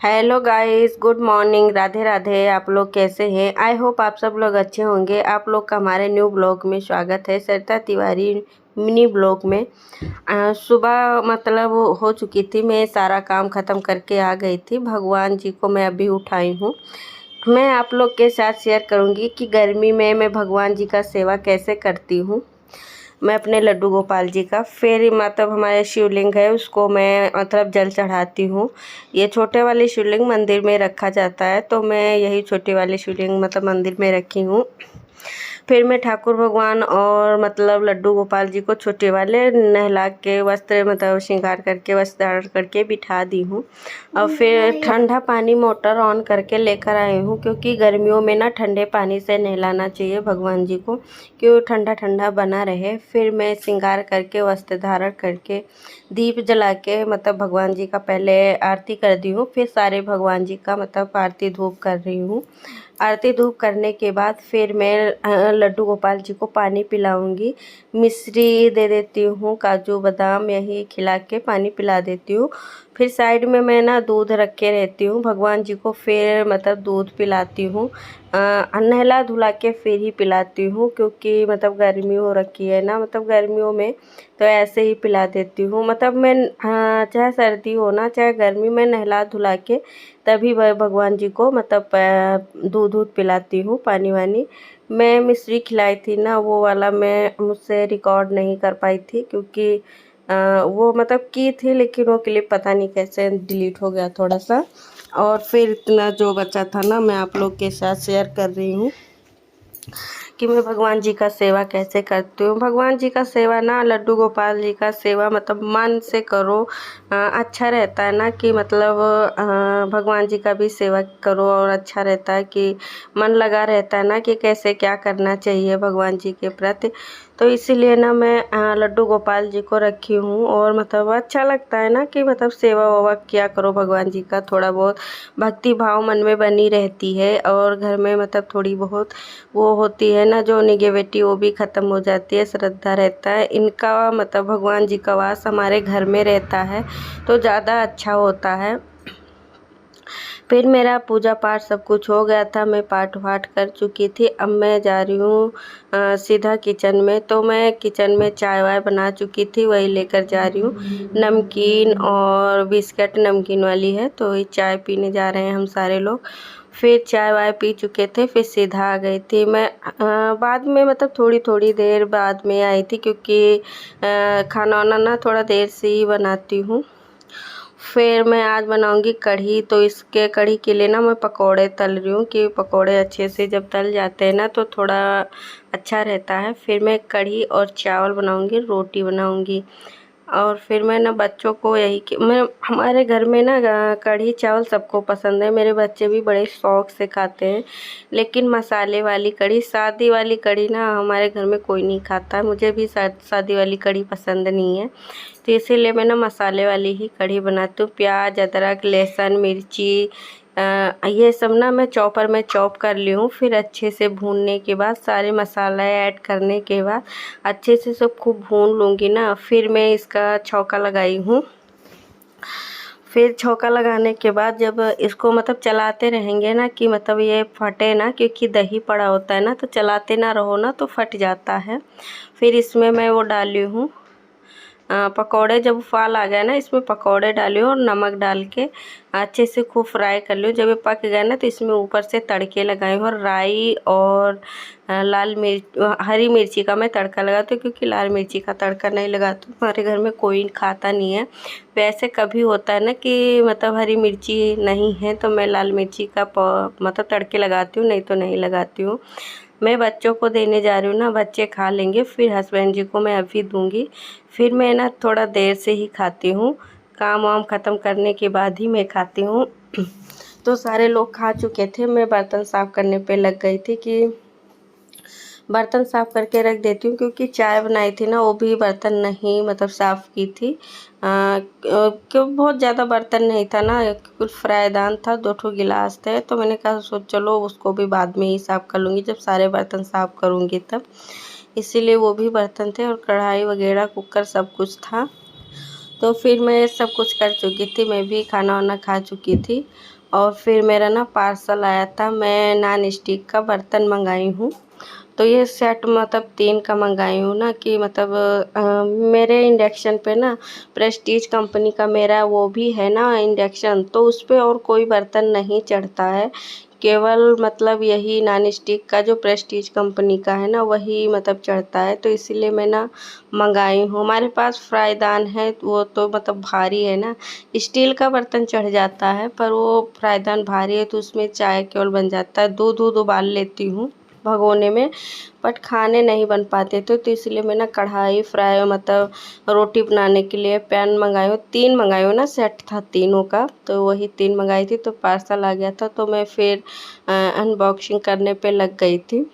Hello guys, good morning, Radhe Radhe. आप लोग कैसे हैं? आई होप आप सब लोग अच्छे होंगे। आप लोग का हमारे न्यू ब्लॉग में स्वागत है, सरिता तिवारी मिनी ब्लॉग में। सुबह मतलब हो चुकी थी, मैं सारा काम ख़त्म करके आ गई थी। भगवान जी को मैं अभी उठाई हूँ। मैं आप लोग के साथ शेयर करूँगी कि गर्मी में मैं भगवान जी का सेवा कैसे करती हूँ। मैं अपने लड्डू गोपाल जी का फिर मतलब हमारे शिवलिंग है उसको मैं मतलब जल चढ़ाती हूँ। ये छोटे वाले शिवलिंग मंदिर में रखा जाता है, तो मैं यही छोटे वाले शिवलिंग मतलब मंदिर में रखी हूँ। फिर मैं ठाकुर भगवान और मतलब लड्डू गोपाल जी को छोटे वाले नहला के वस्त्र मतलब श्रृंगार करके वस्त्र धारण करके बिठा दी हूँ। और फिर ठंडा पानी मोटर ऑन करके लेकर आई हूँ, क्योंकि गर्मियों में ना ठंडे पानी से नहलाना चाहिए भगवान जी को, क्यों ठंडा ठंडा बना रहे। फिर मैं श्रृंगार करके वस्त्र धारण करके दीप जला के मतलब भगवान जी का पहले आरती कर दी हूँ। फिर सारे भगवान जी का मतलब आरती धूप कर रही हूँ। आरती धूप करने के बाद फिर मैं लड्डू गोपाल जी को पानी पिलाऊंगी। मिश्री दे देती हूँ, काजू बादाम यही खिला के पानी पिला देती हूँ। फिर साइड में मैं ना दूध रख के रहती हूँ भगवान जी को, फिर मतलब दूध पिलाती हूँ। नहला धुला के फिर ही पिलाती हूँ, क्योंकि मतलब गर्मी हो रखी है ना, मतलब गर्मियों में तो ऐसे ही पिला देती हूँ। मतलब मैं चाहे सर्दी हो ना चाहे गर्मी में नहला धुला के तभी वह भगवान जी को मतलब दूध दूध पिलाती हूँ। पानी वानी मैं मिश्री खिलाई थी ना, वो वाला मैं मुझसे रिकॉर्ड नहीं कर पाई थी, क्योंकि वो मतलब की थी लेकिन वो क्लिप पता नहीं कैसे डिलीट हो गया थोड़ा सा। और फिर इतना जो बचा था ना मैं आप लोग के साथ शेयर कर रही हूँ कि मैं भगवान जी का सेवा कैसे करती हूँ। भगवान जी का सेवा ना लड्डू गोपाल जी का सेवा मतलब मन से करो। अच्छा रहता है ना कि मतलब भगवान जी का भी सेवा करो, और अच्छा रहता है कि मन लगा रहता है ना कि कैसे क्या करना चाहिए भगवान जी के प्रति। तो इसीलिए ना मैं लड्डू गोपाल जी को रखी हूँ। और मतलब अच्छा लगता है ना कि मतलब सेवा वेवा किया करो भगवान जी का, थोड़ा बहुत भक्ति भाव मन में बनी रहती है। और घर में मतलब थोड़ी बहुत वो होती है ना जो निगेटिविटी, वो भी ख़त्म हो जाती है। श्रद्धा रहता है इनका मतलब भगवान जी का वास हमारे घर में रहता है तो ज़्यादा अच्छा होता है। फिर मेरा पूजा पाठ सब कुछ हो गया था, मैं पाठ वाठ कर चुकी थी। अब मैं जा रही हूँ सीधा किचन में। तो मैं किचन में चाय वाय बना चुकी थी, वही लेकर जा रही हूँ। नमकीन और बिस्किट नमकीन वाली है, तो ये चाय पीने जा रहे हैं हम सारे लोग। फिर चाय वाय पी चुके थे, फिर सीधा आ गई थी मैं। बाद में मतलब थोड़ी थोड़ी देर बाद में आई थी, क्योंकि खाना वाना ना थोड़ा देर से ही बनाती हूँ। फिर मैं आज बनाऊंगी कढ़ी, तो इसके कढ़ी के लिए ना मैं पकोड़े तल रही हूँ, कि पकोड़े अच्छे से जब तल जाते हैं ना तो थोड़ा अच्छा रहता है। फिर मैं कढ़ी और चावल बनाऊंगी, रोटी बनाऊंगी। और फिर मैं ना बच्चों को यही कि मैं हमारे घर में ना कढ़ी चावल सबको पसंद है, मेरे बच्चे भी बड़े शौक़ से खाते हैं। लेकिन मसाले वाली कढ़ी, सादी वाली कढ़ी ना हमारे घर में कोई नहीं खाता है। मुझे भी सादी वाली कढ़ी पसंद नहीं है, तो इसीलिए मैं ना मसाले वाली ही कढ़ी बनाती हूँ। प्याज अदरक लहसुन मिर्ची ये सब ना मैं चॉपर में चॉप कर ली हूँ। फिर अच्छे से भूनने के बाद सारे मसाला ऐड करने के बाद अच्छे से सब खूब भून लूँगी ना। फिर मैं इसका छौंका लगाई हूँ। फिर छौंका लगाने के बाद जब इसको मतलब चलाते रहेंगे ना कि मतलब ये फटे ना, क्योंकि दही पड़ा होता है ना, तो चलाते ना रहो ना तो फट जाता है। फिर इसमें मैं वो डाली हूँ पकौड़े। जब उफाल आ गया ना इसमें पकौड़े डाली हूँ और नमक डाल के अच्छे से खूब फ्राई कर लियो। जब ये पक गया ना तो इसमें ऊपर से तड़के लगाए हूँ, और राई और लाल मिर्च हरी मिर्ची का मैं तड़का लगाती हूँ, क्योंकि लाल मिर्ची का तड़का नहीं लगाती हूँ, हमारे घर में कोई खाता नहीं है। वैसे कभी होता है ना कि मतलब हरी मिर्ची नहीं है तो मैं लाल मिर्ची का मतलब तड़के लगाती हूँ, नहीं तो नहीं लगाती हूँ। मैं बच्चों को देने जा रही हूँ ना, बच्चे खा लेंगे, फिर हस्बैंड जी को मैं अभी दूंगी। फिर मैं ना थोड़ा देर से ही खाती हूँ, काम वाम ख़त्म करने के बाद ही मैं खाती हूँ। तो सारे लोग खा चुके थे, मैं बर्तन साफ़ करने पे लग गई थी कि बर्तन साफ़ करके रख देती हूँ, क्योंकि चाय बनाई थी ना वो भी बर्तन नहीं मतलब साफ़ की थी। क्यों बहुत ज़्यादा बर्तन नहीं था ना, कुछ फ्राईदान था, 2 ठो गिलास थे, तो मैंने कहा चलो उसको भी बाद में ही साफ़ कर लूँगी जब सारे बर्तन साफ़ करूँगी तब। इसीलिए वो भी बर्तन थे, और कढ़ाई वगैरह कुकर सब कुछ था। तो फिर मैं सब कुछ कर चुकी थी, मैं भी खाना वाना खा चुकी थी। और फिर मेरा ना पार्सल आया था, मैं नॉन स्टिक का बर्तन मंगाई हूँ। तो ये सेट मतलब 3 का मंगाई हूँ ना, कि मतलब मेरे इंडक्शन पे ना प्रेस्टीज कंपनी का मेरा वो भी है ना इंडक्शन, तो उस पे और कोई बर्तन नहीं चढ़ता है। केवल मतलब यही नॉन स्टिक का जो प्रेस्टीज कंपनी का है ना वही मतलब चढ़ता है, तो इसीलिए मैं ना मंगाई हूँ। हमारे पास फ्राईदान है, वो तो मतलब भारी है ना, स्टील का बर्तन चढ़ जाता है पर वो फ्राईदान भारी है, तो उसमें चाय केवल बन जाता है। दूध उबाल लेती हूँ भगोने में, बट खाने नहीं बन पाते थे, तो इसलिए मैं ना कढ़ाई फ्राई मतलब रोटी बनाने के लिए पैन मंगाई हूँ। 3 मंगाई हूँ ना, सेट था तीनों का, तो वही 3 मंगाई थी। तो पार्सल आ गया था, तो मैं फिर अनबॉक्सिंग करने पे लग गई थी।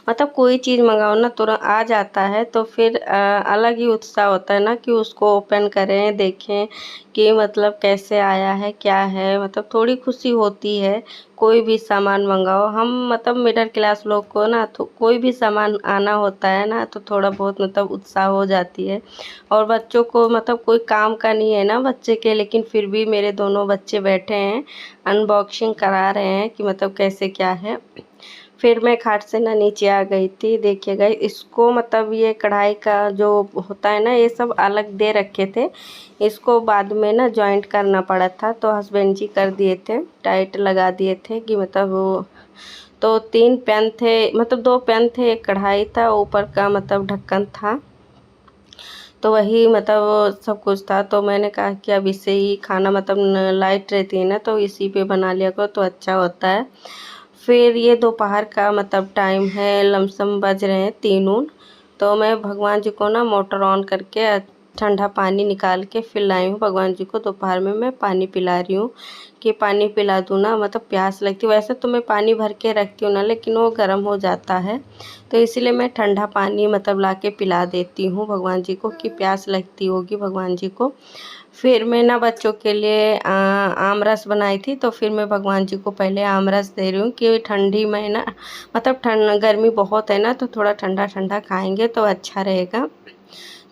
मतलब कोई चीज़ मंगाओ ना तुरंत आ जाता है, तो फिर अलग ही उत्साह होता है ना कि उसको ओपन करें, देखें कि मतलब कैसे आया है, क्या है, मतलब थोड़ी खुशी होती है। कोई भी सामान मंगाओ, हम मतलब मिडिल क्लास लोग को ना तो कोई भी सामान आना होता है ना, तो थोड़ा बहुत मतलब उत्साह हो जाती है। और बच्चों को मतलब कोई काम का नहीं है ना बच्चे के, लेकिन फिर भी मेरे दोनों बच्चे बैठे हैं, अनबॉक्सिंग करा रहे हैं कि मतलब कैसे क्या है। फिर मैं खाट से ना नीचे आ गई थी। देखिए गाइस, इसको मतलब ये कढ़ाई का जो होता है ना, ये सब अलग दे रखे थे, इसको बाद में ना जॉइंट करना पड़ा था, तो हस्बैंड जी कर दिए थे, टाइट लगा दिए थे कि मतलब वो। तो 3 पैन थे, मतलब 2 पैन थे, एक कढ़ाई था, ऊपर का मतलब ढक्कन था, तो वही मतलब वो सब कुछ था। तो मैंने कहा कि अब इससे ही खाना मतलब लाइट रहती है ना, तो इसी पे बना लिया करो तो अच्छा होता है। फिर ये दोपहर का मतलब टाइम है, लमसम बज रहे हैं 3 तो मैं भगवान जी को ना मोटर ऑन करके ठंडा पानी निकाल के फिर लाई हूँ भगवान जी को। दोपहर में मैं पानी पिला रही हूँ कि पानी पिला दूँ ना, मतलब प्यास लगती है। वैसे तो मैं पानी भर के रखती हूँ ना, लेकिन वो गर्म हो जाता है, तो इसीलिए मैं ठंडा पानी मतलब ला के पिला देती हूँ भगवान जी को, कि प्यास लगती होगी भगवान जी को। फिर मैं ना बच्चों के लिए आम रस बनाई थी, तो फिर मैं भगवान जी को पहले आम रस दे रही हूँ कि ठंडी में ना मतलब गर्मी बहुत है ना, तो थोड़ा ठंडा ठंडा खाएंगे तो अच्छा रहेगा।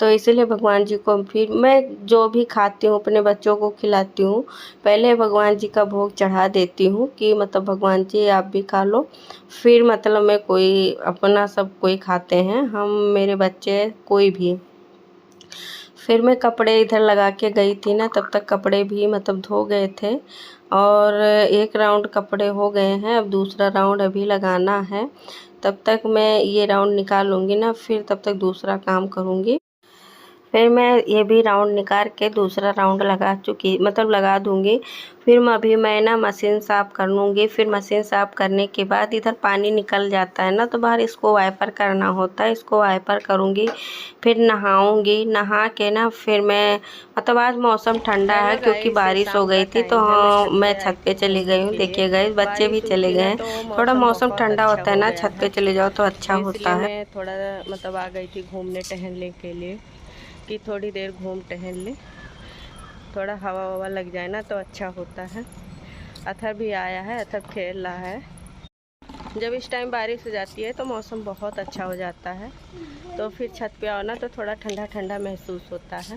तो इसीलिए भगवान जी को फिर मैं जो भी खाती हूँ अपने बच्चों को खिलाती हूँ, पहले भगवान जी का भोग चढ़ा देती हूँ कि मतलब भगवान जी आप भी खा लो, फिर मतलब मैं कोई अपना सब कोई खाते हैं, हम मेरे बच्चे कोई भी। फिर मैं कपड़े इधर लगा के गई थी ना, तब तक कपड़े भी मतलब धो गए थे, और एक राउंड कपड़े हो गए हैं, अब दूसरा राउंड अभी लगाना है। तब तक मैं ये राउंड निकालूंगी ना, फिर तब तक दूसरा काम करूँगी। फिर मैं ये भी राउंड निकाल के दूसरा राउंड लगा दूँगी। फिर मैं ना मशीन साफ़ कर लूँगी। फिर मशीन साफ़ करने के बाद इधर पानी निकल जाता है ना, तो बाहर इसको वाइपर करना होता है, इसको वाइपर करूँगी। फिर नहाऊँगी, नहा के ना फिर मैं मतलब आज मौसम ठंडा है क्योंकि बारिश हो गई थी, तो हाँ मैं छत पे चली गई हूँ। देखिए गाइस, बच्चे भी चले गए हैं। थोड़ा मौसम ठंडा होता है ना, छत पे चले जाओ तो अच्छा होता है। मैं थोड़ा मतलब आ गई थी घूमने टहलने के लिए, कि थोड़ी देर घूम टहल ले, थोड़ा हवा ववा लग जाए ना तो अच्छा होता है। अथर भी आया है, अथर खेल रहा है। जब इस टाइम बारिश हो जाती है तो मौसम बहुत अच्छा हो जाता है, तो फिर छत पे आओ ना तो थोड़ा ठंडा ठंडा महसूस होता है,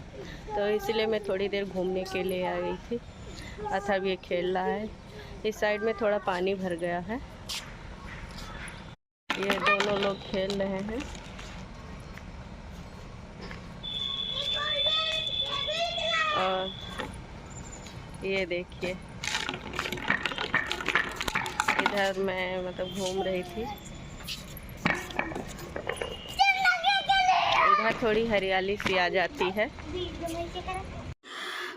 तो इसलिए मैं थोड़ी देर घूमने के लिए आ गई थी। अथर भी खेल रहा है। इस साइड में थोड़ा पानी भर गया है, ये दोनों लोग खेल रहे हैं। और ये देखिए, इधर मैं मतलब घूम रही थी, इधर थोड़ी हरियाली सी आ जाती है।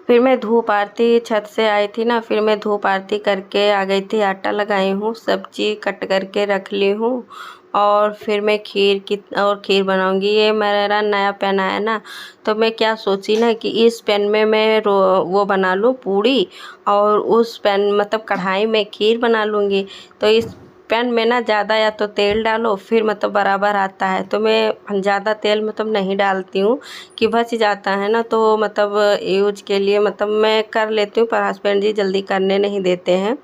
फिर मैं धूप आरती छत से आई थी ना, फिर मैं धूप आरती करके आ गई थी। आटा लगाई हूँ, सब्जी कट करके रख ली हूँ, और फिर मैं खीर बनाऊंगी। ये मेरा नया पैन आया ना, तो मैं क्या सोची ना कि इस पैन में मैं वो बना लूँ पूड़ी, और उस पैन मतलब कढ़ाई में खीर बना लूँगी। तो इस पैन में ना ज़्यादा या तो तेल डालो, फिर मतलब बराबर आता है, तो मैं ज़्यादा तेल मतलब नहीं डालती हूँ कि बच जाता है ना, तो मतलब यूज के लिए मतलब मैं कर लेती हूँ, पर हस्बैंड जी जल्दी करने नहीं देते हैं,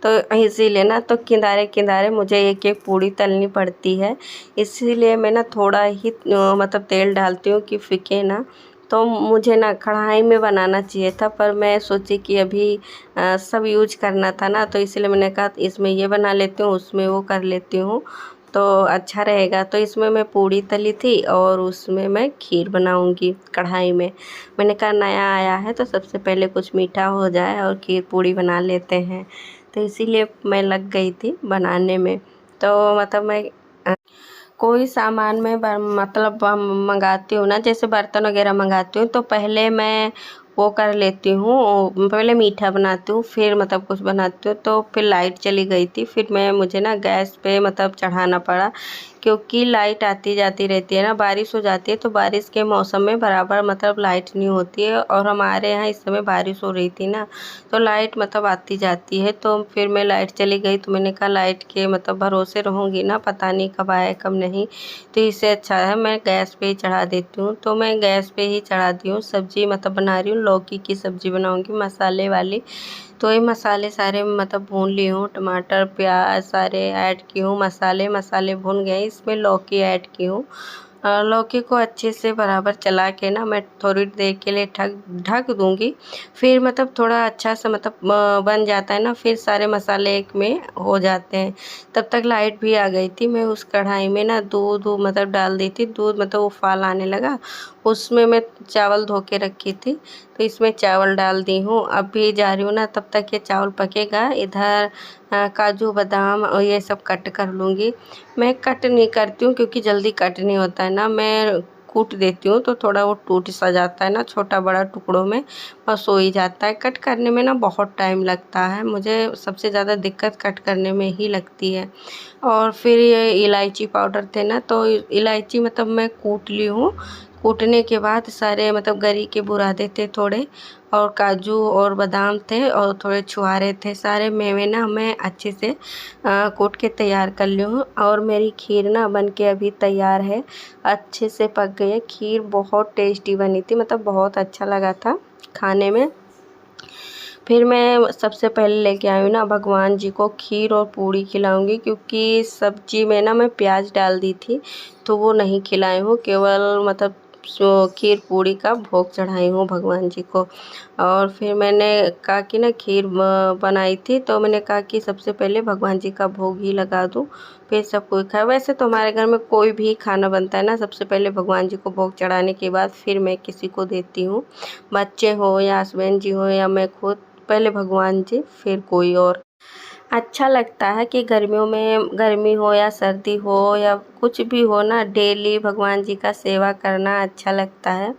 तो इसीलिए ना तो किनारे किनारे मुझे एक एक पूड़ी तलनी पड़ती है। इसीलिए मैं ना थोड़ा ही मतलब तेल डालती हूँ कि फिके ना, तो मुझे ना कढ़ाई में बनाना चाहिए था, पर मैं सोची कि अभी सब यूज करना था ना, तो इसलिए मैंने कहा इसमें ये बना लेती हूँ, उसमें वो कर लेती हूँ तो अच्छा रहेगा। तो इसमें मैं पूड़ी तली थी और उसमें मैं खीर बनाऊंगी कढ़ाई में। मैंने कहा नया आया है तो सबसे पहले कुछ मीठा हो जाए और खीर पूड़ी बना लेते हैं, तो इसीलिए मैं लग गई थी बनाने में। तो मतलब मैं कोई सामान मैं मतलब मंगाती हूँ ना, जैसे बर्तन वगैरह मंगाती हूँ तो पहले मैं वो कर लेती हूँ, पहले मीठा बनाती हूँ फिर मतलब कुछ बनाती हूँ। तो फिर लाइट चली गई थी, फिर मुझे ना गैस पे मतलब चढ़ाना पड़ा, क्योंकि लाइट आती जाती रहती है ना, बारिश हो जाती है तो बारिश के मौसम में बराबर मतलब लाइट नहीं होती है, और हमारे यहाँ इस समय बारिश हो रही थी ना, तो लाइट मतलब आती जाती है। तो फिर मैं लाइट चली गई तो मैंने कहा लाइट के मतलब भरोसे रहूँगी ना, पता नहीं कब आए कब नहीं, तो इससे अच्छा है मैं गैस पे ही चढ़ा देती हूँ। तो मैं गैस पे ही चढ़ा दी हूँ। सब्जी मतलब बना रही हूँ, लौकी की सब्जी बनाऊँगी मसाले वाली। तो ये मसाले सारे मतलब भून ली हूँ, टमाटर प्याज सारे ऐड की हूँ, मसाले भून गए, इसमें लौकी ऐड की हूँ। लौकी को अच्छे से बराबर चला के ना मैं थोड़ी देर के लिए ढक दूँगी। फिर मतलब थोड़ा अच्छा सा मतलब बन जाता है ना, फिर सारे मसाले एक में हो जाते हैं। तब तक लाइट भी आ गई थी। मैं उस कढ़ाई में ना दूध मतलब डाल दी थी, दूध मतलब उफाल आने लगा, उसमें मैं चावल धो के रखी थी, तो इसमें चावल डाल दी हूँ। अभी जा रही हूँ ना, तब तक ये चावल पकेगा। इधर काजू बादाम और ये सब कट कर लूँगी। मैं कट नहीं करती हूँ क्योंकि जल्दी कट नहीं होता है ना, मैं कूट देती हूँ तो थोड़ा वो टूट सा जाता है ना, छोटा बड़ा टुकड़ों में बस हो ही जाता है। कट करने में ना बहुत टाइम लगता है, मुझे सबसे ज़्यादा दिक्कत कट करने में ही लगती है। और फिर ये इलायची पाउडर थे ना, तो इलायची मतलब मैं कूट ली हूँ। कूटने के बाद सारे मतलब गरी के बुरादे थे थोड़े, और काजू और बादाम थे और थोड़े छुहारे थे, सारे मेवे ना मैं अच्छे से कूट के तैयार कर ली हूँ। और मेरी खीर ना बन के अभी तैयार है, अच्छे से पक गई है। खीर बहुत टेस्टी बनी थी, मतलब बहुत अच्छा लगा था खाने में। फिर मैं सबसे पहले लेके आई हूँ ना भगवान जी को खीर और पूड़ी खिलाऊंगी, क्योंकि सब्जी में ना मैं प्याज डाल दी थी तो वो नहीं खिलाई हूँ, केवल मतलब खीर पूड़ी का भोग चढ़ाई हूँ भगवान जी को। और फिर मैंने कहा कि ना खीर बनाई थी तो मैंने कहा कि सबसे पहले भगवान जी का भोग ही लगा दूँ, फिर सब कोई खाए। वैसे तो हमारे घर में कोई भी खाना बनता है ना, सबसे पहले भगवान जी को भोग चढ़ाने के बाद फिर मैं किसी को देती हूँ, बच्चे हो या हस्बैंड जी हो या मैं खुद, पहले भगवान जी फिर कोई और। अच्छा लगता है कि गर्मियों में, गर्मी हो या सर्दी हो या कुछ भी हो ना, डेली भगवान जी का सेवा करना अच्छा लगता है।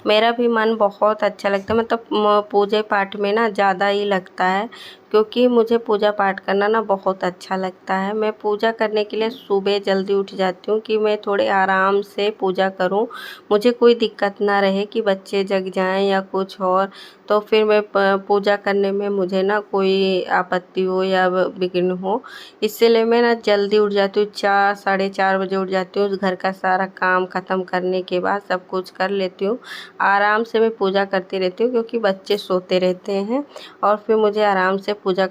मेरा भी मन बहुत अच्छा लगता है, मतलब पूजा पाठ में ना ज़्यादा ही लगता है, क्योंकि मुझे पूजा पाठ करना ना बहुत अच्छा लगता है। मैं पूजा करने के लिए सुबह जल्दी उठ जाती हूँ कि मैं थोड़े आराम से पूजा करूँ, मुझे कोई दिक्कत ना रहे कि बच्चे जग जाएं या कुछ और। तो फिर मैं पूजा करने में मुझे ना कोई आपत्ति हो या विघ्न हो, इसीलिए मैं ना जल्दी उठ जाती हूँ, 4 साढ़े 4 बजे उठ जाती हूँ। घर का सारा काम ख़त्म करने के बाद सब कुछ कर लेती हूँ, आराम से मैं पूजा करती रहती हूँ, क्योंकि बच्चे सोते रहते हैं और फिर मुझे आराम से पूजा